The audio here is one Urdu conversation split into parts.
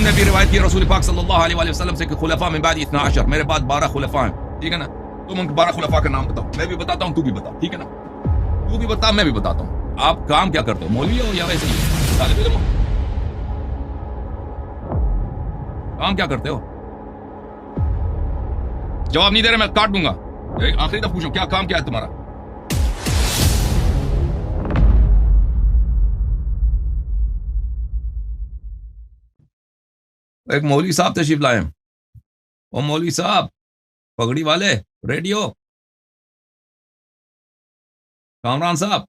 نے بھی روایت کی رسول پاک صلی اللہ علیہ وسلم سے کہ خلفاء من بعد 12، میرے بعد 12 خلفاء ہیں، ٹھیک ہے نا؟ تم ان 12 خلفاء کا نام بتاؤ، میں بھی بتاتا ہوں، تو بھی بتا، ٹھیک ہے نا؟ تو بھی بتا، میں بھی بتاتا ہوں۔ آپ کام کیا کرتے ہو؟ مولوی ہو یا ویسے ہی طالب علم ہو؟ کام کیا کرتے ہو؟ جواب نہیں دے رہے، میں کاٹ دوں گا۔ آخری دفعہ پوچھو، کیا کام کیا ہے تمہارا؟ ایک مولوی صاحب تشریف لائے ہیں۔ وہ مولوی صاحب پگڑی والے، ریڈیو، کامران صاحب،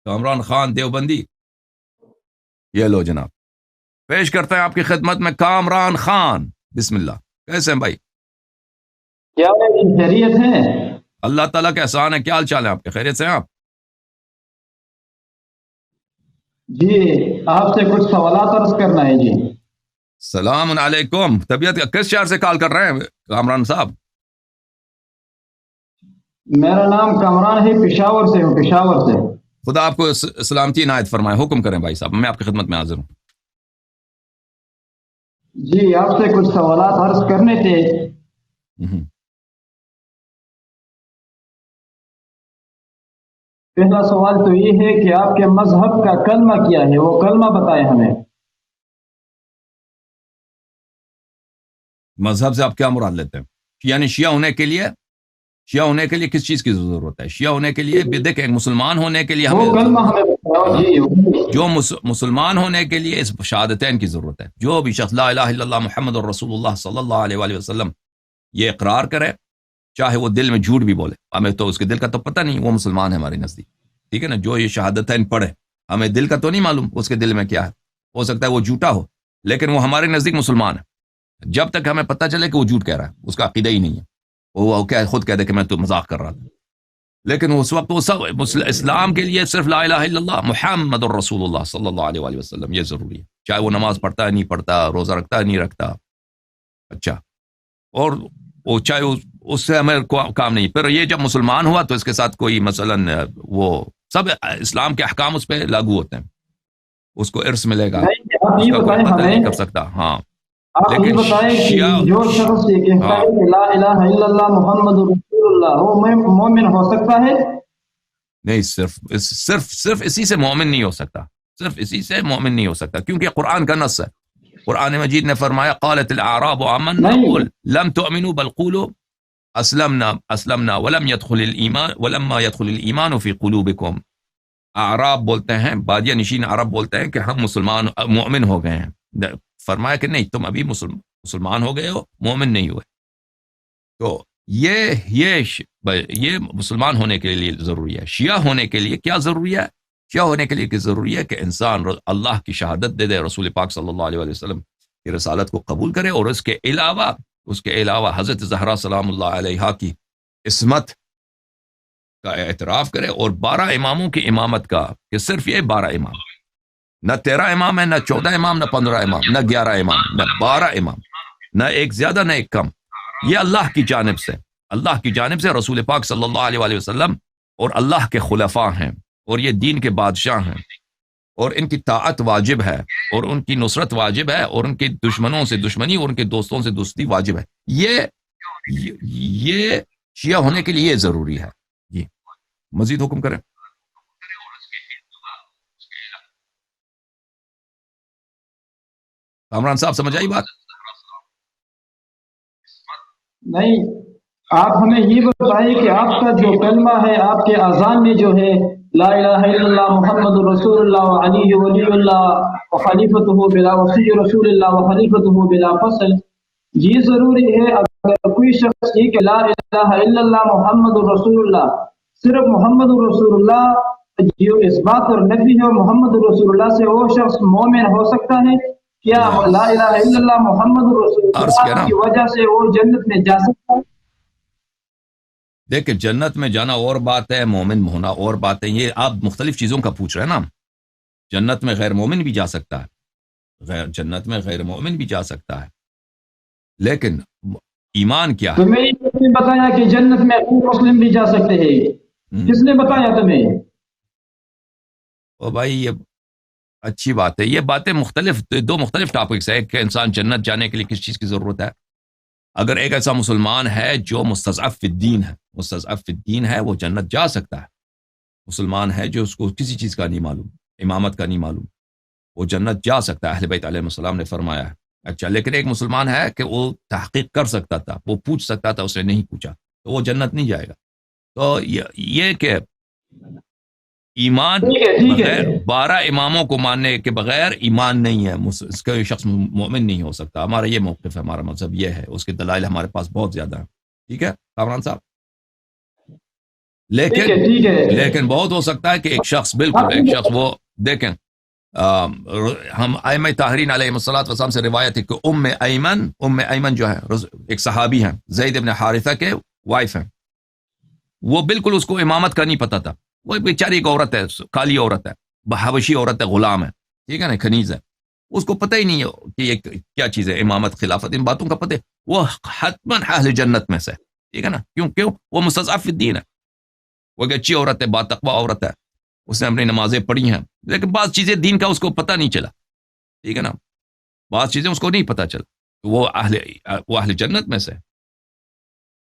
کامران خان دیوبندی، یہ لو جناب، پیش کرتے ہیں آپ کی خدمت میں کامران خان۔ بسم اللہ۔ کیسے ہیں بھائی؟ کیا خیریت ہے؟ اللہ تعالیٰ کا احسان ہے۔ کیا حال چال ہے آپ کے؟ خیریت سے ہیں آپ؟ جی آپ سے کچھ سوالات عرض کرنا ہے جی۔ السلام علیکم۔ طبیعت کس شہر سے کال کر رہے ہیں کامران صاحب؟ میرا نام کامران ہے، پشاور سے ہوں، پشاور سے۔ خدا آپ کو سلامتی عنایت فرمائے۔ حکم کریں بھائی صاحب، میں آپ کی خدمت میں حاضر ہوں۔ جی آپ سے کچھ سوالات عرض کرنے تھے۔ پہلا سوال تو یہ ہے کہ آپ کے مذہب کا کلمہ کیا ہے، وہ کلمہ بتائیں ہمیں۔ مذہب سے آپ کیا مراد لیتے ہیں؟ یعنی شیعہ ہونے کے لیے کس چیز کی ضرورت ہے؟ شیعہ ہونے کے لیے دیکھیں، مسلمان ہونے کے لیے وہ کلمہ ہمیں بتاؤ جی۔ جو مسلمان ہونے کے لیے اس شہادتین کی ضرورت ہے۔ جو بھی شخص لا الہ الا اللہ محمد الرسول اللہ صلی اللہ علیہ وآلہ وسلم یہ اقرار کرے، چاہے وہ دل میں جھوٹ بھی بولے، ہمیں تو اس کے دل کا تو پتہ نہیں، وہ مسلمان ہے ہمارے نزدیک، ٹھیک ہے نا؟ جو یہ شہادتین پڑھے، ہمیں دل کا تو نہیں معلوم اس کے دل میں کیا ہے، ہو سکتا ہے وہ جھوٹا ہو، لیکن وہ ہمارے نزدیک مسلمان ہے۔ جب تک ہمیں پتہ چلے کہ وہ جھوٹ کہہ رہا ہے، اس کا عقیدہ ہی نہیں ہے، وہ خود کہہ دے کہ میں تو مذاق کر رہا تھا، لیکن اس وقت وہ سب اسلام کے لیے صرف لا الہ الا اللہ محمد الرسول اللہ صلی اللہ علیہ وآلہ وسلم یہ ضروری ہے، چاہے وہ نماز پڑھتا ہے نہیں پڑھتا، روزہ رکھتا ہے نہیں رکھتا، اچھا، اور وہ چاہے اس سے ہمیں کام نہیں۔ پھر یہ جب مسلمان ہوا تو اس کے ساتھ کوئی مثلاً وہ سب اسلام کے احکام اس پہ لاگو ہوتے ہیں، اس کو ارث ملے گا، اس کا کوئی قتل نہیں کر سکتا۔ ہاں آپ یہ بتائیں کہ جو شخص یہ کہتا ہے کہ لا الہ الا اللہ محمد رسول اللہ، وہ مومن ہو سکتا ہے؟ نہیں، صرف اسی سے مومن نہیں ہو سکتا، صرف اسی سے مومن نہیں ہو سکتا، کیونکہ قرآن کا نص ہے۔ قرآن مجید نے فرمایا قالت الاعراب آمنا قل لم تؤمنوا بل قولوا اسلمنا ولم يدخل الايمان في قلوبكم۔ اعراب بولتے ہیں، بادیہ نشین عرب بولتے ہیں کہ ہم مومن ہو گئے ہیں، فرمایا کہ نہیں، تم ابھی مسلمان ہو گئے ہو، مومن نہیں ہوئے۔ تو یہ مسلمان ہونے کے لیے ضروری ہے۔ شیعہ ہونے کے لیے کیا ضروری ہے؟ شیعہ ہونے کے لیے ضروری ہے کہ انسان اللہ کی شہادت دے دے، رسول پاک صلی اللہ علیہ وسلم کی رسالت کو قبول کرے، اور اس کے علاوہ حضرت زہرا سلام اللہ علیہا کی عصمت کا اعتراف کرے، اور 12 اماموں کی امامت کا، کہ صرف یہ 12 امام، نہ 13 امام ہے، نہ 14 امام، نہ 15 امام، نہ 11 امام، نہ 12 امام، نہ ایک زیادہ نہ ایک کم، یہ اللہ کی جانب سے رسول پاک صلی اللہ علیہ وآلہ وسلم اور اللہ کے خلفاء ہیں، اور یہ دین کے بادشاہ ہیں، اور ان کی طاعت واجب ہے، اور ان کی نصرت واجب ہے، اور ان کے دشمنوں سے دشمنی اور ان کے دوستوں سے دوستی واجب ہے۔ یہ شیعہ ہونے کے لیے یہ ضروری ہے۔ جی مزید حکم کریں۔ کامران صاحب سمجھ آئی بات؟ نہیں، آپ ہمیں یہ بتائیں کہ آپ کا جو کلمہ ہے، آپ کے اذان میں جو ہے لا الہ الا اللہ محمد رسول اللہ علی ولی اللہ وخلیفتہ بلا وصی رسول اللہ وخلیفتہ بلا فصل، یہ ضروری ہے؟ اگر کوئی شخص یہ کہ لا الہ الا اللہ محمد رسول اللہ، صرف محمد رسول اللہ جو اس بات اور نفی ہے محمد رسول اللہ سے، وہ شخص مومن ہو سکتا ہے؟ کیا لا الہ الا اللہ محمد رسول اللہ کی وجہ سے وہ جنت میں جا سکتا ہے؟ دیکھیں، جنت میں جانا اور بات ہے، مومن ہونا اور بات ہے، یہ آپ مختلف چیزوں کا پوچھ رہے ہیں نا۔ جنت میں غیر مومن بھی جا سکتا ہے، جنت میں غیر مومن بھی جا سکتا ہے، لیکن ایمان کیا ہے؟ تمہیں کس نے بتایا کہ جنت میں غیر مسلم بھی جا سکتے ہیں؟ کس نے بتایا تمہیں؟ او بھائی، اچھی بات ہے. یہ باتیں دو مختلف ٹاپکس ہے. ایک کہ انسان جنت جانے کے لیے کس چیز کی ضرورت ہے. اگر ایک ایسا مسلمان ہے جو مستضعف فی الدین ہے وہ جنت جا سکتا ہے. مسلمان ہے جو اس کو کسی چیز کا نہیں معلوم، امامت کا نہیں معلوم، وہ جنت جا سکتا ہے. اہل بیت علیہ السلام نے فرمایا ہے. اچھا، لیکن ایک مسلمان ہے کہ وہ تحقیق کر سکتا تھا، وہ پوچھ سکتا تھا، اس نے نہیں پوچھا، تو وہ جنت نہیں جائے گا. تو یہ کہ ایمان بغیر 12 اماموں کو ماننے کے بغیر ایمان نہیں ہے. اس کا شخص مومن نہیں ہو سکتا. ہمارا یہ موقف ہے، ہمارا مذہب یہ ہے. اس کے دلائل ہمارے پاس بہت زیادہ ہیں. ٹھیک ہے کامران صاحب. لیکن بہت ہو سکتا ہے کہ ایک شخص وہ دیکھیں، ہم ائمہ طاہرین علیہ الصلوۃ والسلام سے روایت ہے کہ ام ایمن جو ہے ایک صحابی ہیں، زید بن حارثہ کے وائف ہیں. وہ بالکل اس کو امامت کا نہیں پتا تھا. وہ بیچاری ایک عورت ہے، کالی عورت ہے، حبشی عورت ہے، غلام ہے، ٹھیک ہے نا، کنیز ہے. اس کو پتہ ہی نہیں ہے کہ یہ کیا چیز ہے، امامت، خلافت، ان باتوں کا پتہ ہے. وہ حتماً اہل جنت میں سے، ٹھیک ہے نا. کیوں وہ مستضعف فی الدین ہے. وہ ایک اچھی عورت ہے، با تقوی عورت ہے، اس نے اپنی نمازیں پڑھی ہیں، لیکن بعض چیزیں دین کا اس کو پتہ نہیں چلا. ٹھیک ہے نا، بعض چیزیں اس کو نہیں پتہ چلا. وہ اہل جنت میں سے.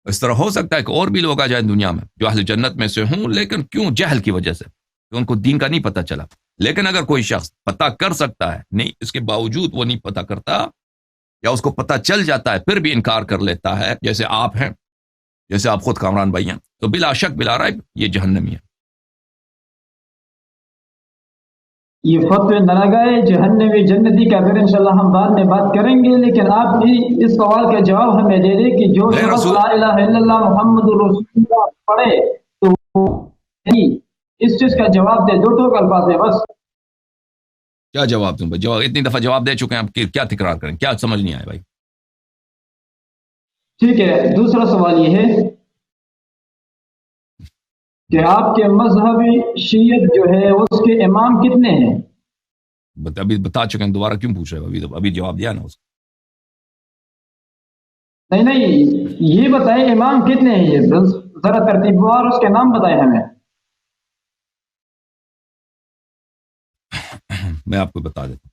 اس طرح ہو سکتا ہے کہ اور بھی لوگ آ جائیں دنیا میں جو اہل جنت میں سے ہوں، لیکن کیوں؟ جہل کی وجہ سے، کہ ان کو دین کا نہیں پتہ چلا. لیکن اگر کوئی شخص پتہ کر سکتا ہے، نہیں اس کے باوجود وہ نہیں پتہ کرتا، یا اس کو پتہ چل جاتا ہے پھر بھی انکار کر لیتا ہے، جیسے آپ ہیں، جیسے آپ خود کامران بھائی ہیں، تو بلا شک بلا ریب یہ جہنمی ہے. یہ فتوی نہ لگائے جہنمی جنتی کا پھر انشاءاللہ ہم بعد میں بات کریں گے. لیکن آپ بھی اس سوال کا جواب ہمیں دے دیں کہ جو شخص لا الہ الا اللہ محمد رسول اللہ پڑھے تو اس چیز کا جواب دے. 2 ٹوک الفاظ ہے بس. کیا جواب دوں بھائی؟ اتنی دفعہ جواب دے چکے ہیں، آپ کیا تکرار کریں؟ کیا سمجھ نہیں آئے بھائی؟ ٹھیک ہے، دوسرا سوال یہ ہے کہ آپ کے مذہبی شیعت جو ہے اس کے امام کتنے ہیں؟ ابھی بتا چکے ہیں، دوبارہ کیوں پوچھ رہے ہو؟ ابھی جواب دیا نا اس کو. نہیں، یہ بتائیں امام کتنے ہیں، یہ ذرا ترتیب وار اس کے نام بتائیں ہمیں. میں آپ کو بتا دیتا ہوں.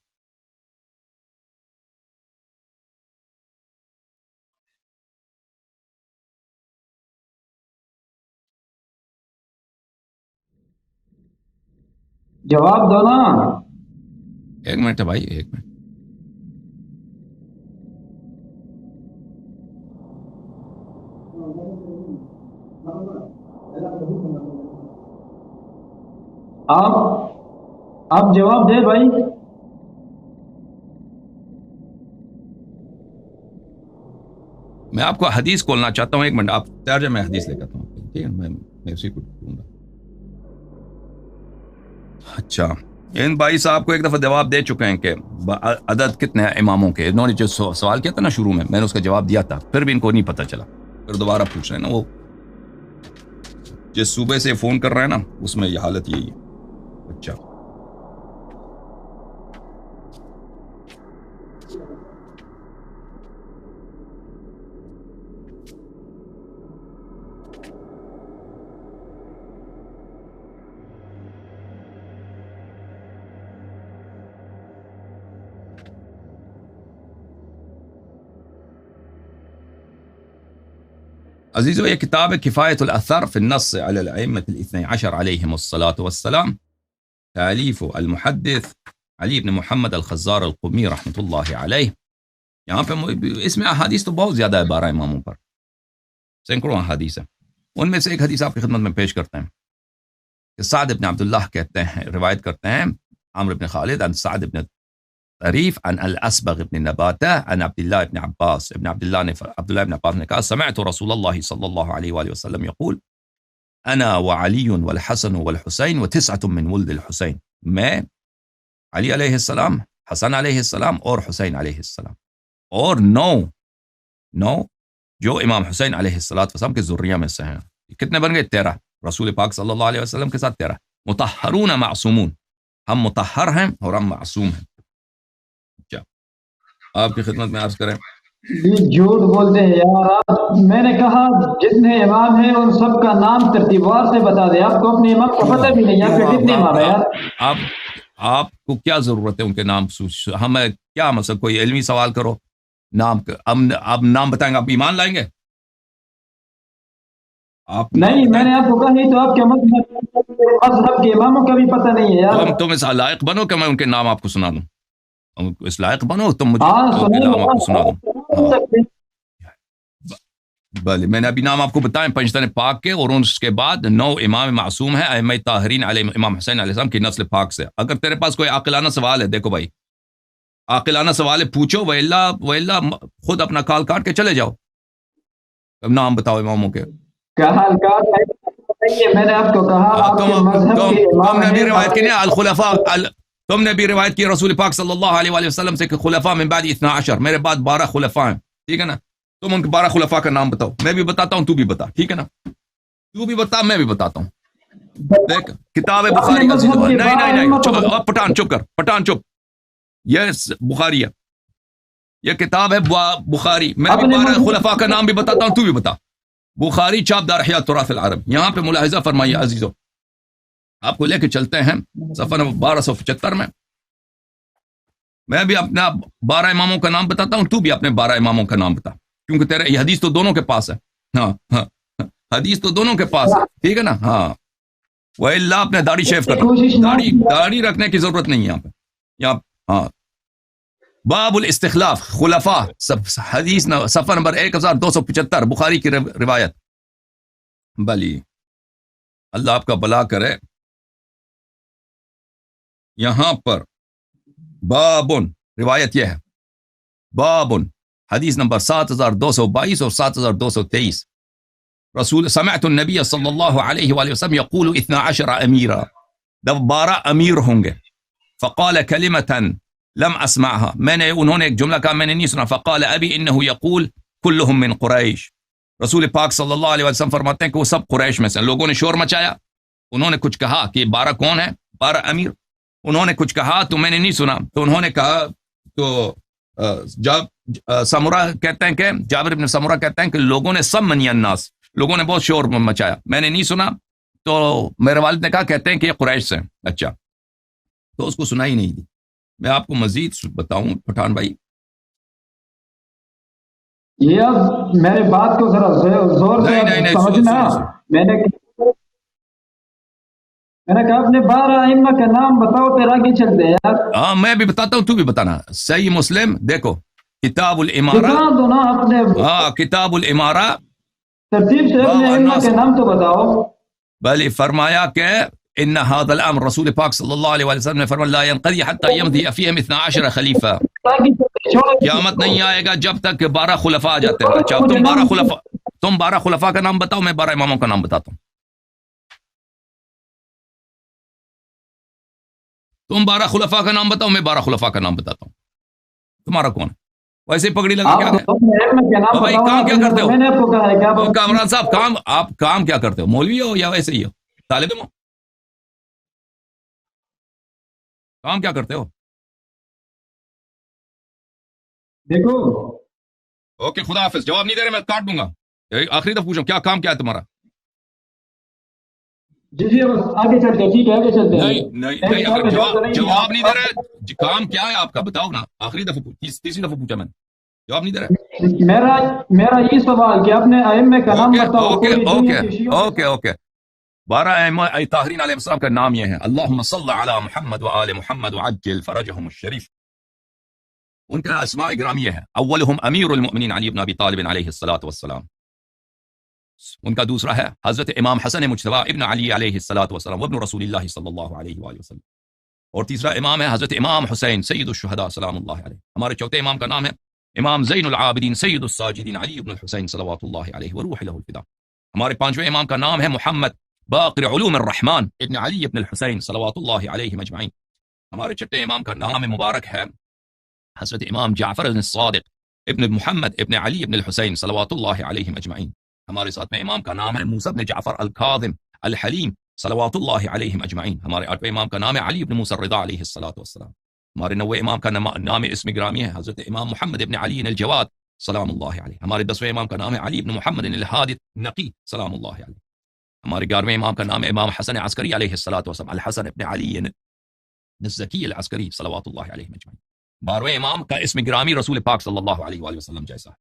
جواب دو نا. 1 منٹ ہے بھائی، 1 منٹ. آپ جواب دے بھائی. میں آپ کو حدیث کھولنا چاہتا ہوں. 1 منٹ آپ تیار جائیں، میں حدیث لے کر ہوں. ٹھیک ہے، میں اسی کو دوں گا. اچھا، ان بھائی صاحب کو ایک دفعہ جواب دے چکے ہیں کہ عدد کتنے ہیں اماموں کے. انہوں نے جو سوال کیا تھا نا شروع میں نے اس کا جواب دیا تھا، پھر بھی ان کو نہیں پتہ چلا. پھر دوبارہ پوچھ رہے ہیں نا. وہ جس صوبے سے فون کر رہے ہیں نا، اس میں یہ حالت یہی ہے. اچھا، عزیزو، یہ کتاب ہے کفایت الاثر فی النص علی الائمة الاثنی عشر علیہم الصلاة والسلام، تالیف المحدث علی بن محمد الخزار القمی رحمۃ اللہ علیہ. یہاں پہ اس میں احادیث تو بہت زیادہ ہے، 12 اماموں پر سینکڑوں احادیث ہیں. ان میں سے ایک حدیث آپ کی خدمت میں پیش کرتے ہیں کہ سعد بن عبداللہ کہتے ہیں، روایت کرتے ہیں عمرو بن خالد عن سعد بن طریف عن الاسبغ بن نباتہ عن عبداللہ بن عباس. عبداللہ بن عباس نے کہا سمعت رسول اللہ صلی اللہ علیہ وآلہ وسلم یقول انا وعلی والحسن والحسین و9 من ولد الحسین. میں، علی علیہ السلام، حسن علیہ السلام اور حسین علیہ السلام، اور 9 جو امام حسین علیہ السلام کے ذریہ میں سے ہیں. کتنے بن گئے؟ 13. رسول پاک صلی اللہ علیہ وسلم کے ساتھ 13. مطہرون معصومون، ہم مطہر ہیں اور ہم معصوم ہیں. آپ کی خدمت میں عرض کریں. یہ جھوٹ بولتے ہیں یار. میں نے کہا جتنے امام ہیں ان سب کا نام ترتیب وار سے بتا دیں. آپ کو اپنے امام کا پتہ بھی نہیں، آپ کے کتنے امام ہیں یار. آپ کو کیا ضرورت ہے ان کے نام؟ ہمیں کیا مثلا کوئی علمی سوال کرو نام آپ نام بتائیں گے، آپ ایمان لائیں گے؟ آپ نہیں، میں نے آپ کو کہا نہیں تو آپ کے مذہب کے اماموں کا بھی پتہ نہیں ہے یار۔ تم اس لائق بنو کہ میں ان کے نام آپ کو سنا دوں، اس لائق بنو تم مجھے ہاں ان کے نام آپ کو سنا دوں۔ ہاں سنائے۔ بھلے میں نے ابھی نام آپ کو بتائیں پنجتن پاک کے، اور اس کے بعد 9 امام معصوم ہیں ائمہ طاہرین علیہ، امام حسین علیہ السلام کی نسل پاک سے۔ اگر تیرے پاس کوئی عاقلانہ سوال ہے، دیکھو بھائی عاقلانہ سوال ہے پوچھو، وإلا خود اپنا کال کاٹ کے چلے جاؤ۔ اب نام بتاؤ اماموں کے۔ میں نے آپ کو کہا آپ کے مذہب کے تم امام نے بھی ہیں روایت کی نا الخلفاء، تم نے بھی روایت کی رسول پاک صلی اللہ علیہ وآلہ وسلم سے کہ خلفاء من بعد 12، میرے بعد 12 خلفاء ہیں، ٹھیک ہے نا؟ تم ان کے 12 خلفاء کا نام بتاؤ، میں بھی بتاتا ہوں تو بھی بتا، ٹھیک ہے نا؟ تو بھی بتا میں بھی بتاتا ہوں۔ دیکھ کتاب بخاری عزیزو، نہیں پٹھان چپ کر، پٹھان چپ، یہ بخاری ہے، یہ کتاب ہے بخاری، میں بھی 12 خلفاء کا نام بھی بتاتا ہوں تو بھی بتا۔ بخاری چاپ دار احیاء تراث العرب، یہاں پہ ملاحظہ فرمائیے عزیزو، آپ کو لے کے چلتے ہیں صفحہ نمبر 1275 میں بھی اپنا 12 اماموں کا نام بتاتا ہوں، تو بھی اپنے 12 اماموں کا نام بتا، کیونکہ تیرے یہ حدیث تو دونوں کے پاس ہے۔ ہاں ہاں، حدیث تو دونوں کے پاس ہے، ٹھیک ہے نا؟ ہاں وإلا اپنے داڑھی شیف کرنا، داڑھی رکھنے کی ضرورت نہیں ہے یہاں پہ، یہاں ہاں۔ باب الاستخلاف خلفاء، حدیث صفحہ نمبر 1275 بخاری کی روایت۔ بلی اللہ آپ کا بلا کرے۔ یہاں پر بابن روایت یہ ہے، بابن حدیث نمبر 7222 اور 7223، رسول سمعت النبی صلی اللہ علیہ وآلہ وسلم یقول 12 امیرا، 12 امیر ہوں گے، فقال کلمتا لم اسمعها، انہوں نے ایک جملہ کہا میں نے نہیں سنا، فقال ابی انه یقول كلهم من قریش، رسول پاک صلی اللہ علیہ وسلم فرماتے ہیں کہ وہ سب قریش میں سے۔ لوگوں نے شور مچایا، انہوں نے کچھ کہا کہ 12 کون ہے، 12 امیر، انہوں نے کچھ کہا تو میں نے نہیں سنا، تو انہوں نے کہا، تو سمرہ کہتے ہیں کہ جابر بن سمرہ کہتے ہیں کہ لوگوں نے سب منی الناس، لوگوں نے بہت شور مچایا، میں نے نہیں سنا، تو میرے والد نے کہا کہتے ہیں کہ یہ قریش سے۔ اچھا، تو اس کو سنائی نہیں دی۔ میں آپ کو مزید بتاؤں پٹھان بھائی، یہ اب میرے بات کو ذرا زور سے سمجھنا۔ میں نے کہا اپنے 12 ائمہ کا نام بتاؤ پھر آگے چلتے ہیں یار۔ ہاں میں بھی بتاتا ہوں تو بھی بتانا۔ صحیح مسلم دیکھو کتاب الامارہ، ہاں کتاب الامارہ، ترتیب سے اپنے ائمہ کے نام تو بتاؤ۔ بلی فرمایا کہ ان هذا الامر، رسول پاک صلی اللہ علیہ وسلم نے فرمایا لا ينقضي حتى يمضي فيهم 12 خلیفہ، قیامت نہیں آئے گا جب تک کہ 12 خلفاء آ جاتے ہیں۔ اچھا تم 12 خلفاء کا نام بتاؤ، میں 12 اماموں کا نام بتاتا ہوں۔ تم 12 خلفاء کا نام بتاؤ، میں 12 خلفاء کا نام بتاتا ہوں۔ تمہارا کون ہے؟ ویسے پگڑی لگا کیا ہے بھائی؟ کام کیا کرتے ہو کامران صاحب؟ آپ کام کیا کرتے ہو؟ مولوی ہو یا ویسے ہی ہو، طالب علم ہو؟ کام کیا کرتے ہو؟ دیکھو اوکے خدا حافظ، جواب نہیں دے رہے میں کاٹ دوں گا۔ آخری دفعہ پوچھو کیا کام کیا ہے تمہارا؟ جی آگے چلتے ہیں، ٹھیک ہے آگے چلتے ہیں۔ نہیں اگر جواب نہیں دے رہے، کام کیا ہے آپ کا بتاؤ نا۔ آخری دفعہ تیسری دفعہ پوچھا میں نے، جواب نہیں دے رہے۔ میرا یہ سوال کہ اپنے ائمہ کا نام بتاؤ۔ اوکے 12 ائمہ طاہرین علیہ السلام کا نام یہ ہے، اللہم صل علی محمد وآل محمد وعجل فرجہم الشریف۔ ان کا اسماء گرامی ہے، اولہم امیر المؤمنین علی بن ابی طالب علیہ الصلوۃ والسلام، ان کا دوسرا ہے حضرت امام حسن مجتبی ابن علی علیہ الصلوۃ والسلام وابن رسول اللہ صلی اللہ علیہ وآلہ وسلم، اور تیسرا امام ہے حضرت امام حسین سید الشہداء سلام اللہ علیہ۔ ہمارے چوتھے امام کا نام ہے امام زین العابدین سید الساجدین علی بن الحسین صلوات اللہ علیہ وروح لہ الفدا۔ ہمارے پانچویں امام کا نام ہے محمد باقر علوم الرحمن ابن علی ابن الحسین صلوات اللہ علیہ مجمعین۔ ہمارے چھٹے امام کا نام مبارک ہے حضرت امام جعفر الصادق ابن محمد ابن علی ابن الحسین صلوات اللہ علیہ مجمعین۔ ہمارے ساتھ میں امام کا نام ہے موسیٰ بن جعفر الکاظم الحلیم صلوات اللہ علیہ اجمعین۔ ہمارے آٹھویں امام کا نام ہے علی بن موسیٰ الرضا علیہ الصلوۃ والسلام۔ ہمارے نویں امام کا نام اسم گرامی ہے حضرت امام محمد ابن علی الجواد سلام اللہ علیہ۔ ہمارے 10ویں امام کا نام ہے علی بن محمد الہادی نقی سلام اللہ علیہ۔ ہمارے 11ویں امام کا نام ہے امام حسن عسکری علیہ الصلوۃ والسلام الحسن ابن علی الزکی العسکری صلوات اللہ علیہ مجمعین. 12ویں امام کا اسم گرامی رسول پاک صلی اللہ علیہ وآلہ وسلم جیسا ہے.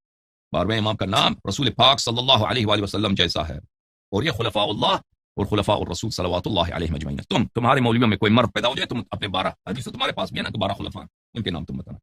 12ویں امام کا نام رسول پاک صلی اللہ علیہ وآلہ وسلم جیسا ہے. اور یہ خلفاء اللہ اور خلفاء الرسول صلوات اللہ علیہ مجمعین. تمہارے مولویوں میں کوئی مرد پیدا ہو جائے، تم اپنے 12 حدیث تمہارے پاس بھی ہے نا کہ 12 خلفاء، ان کے نام تم بتانا.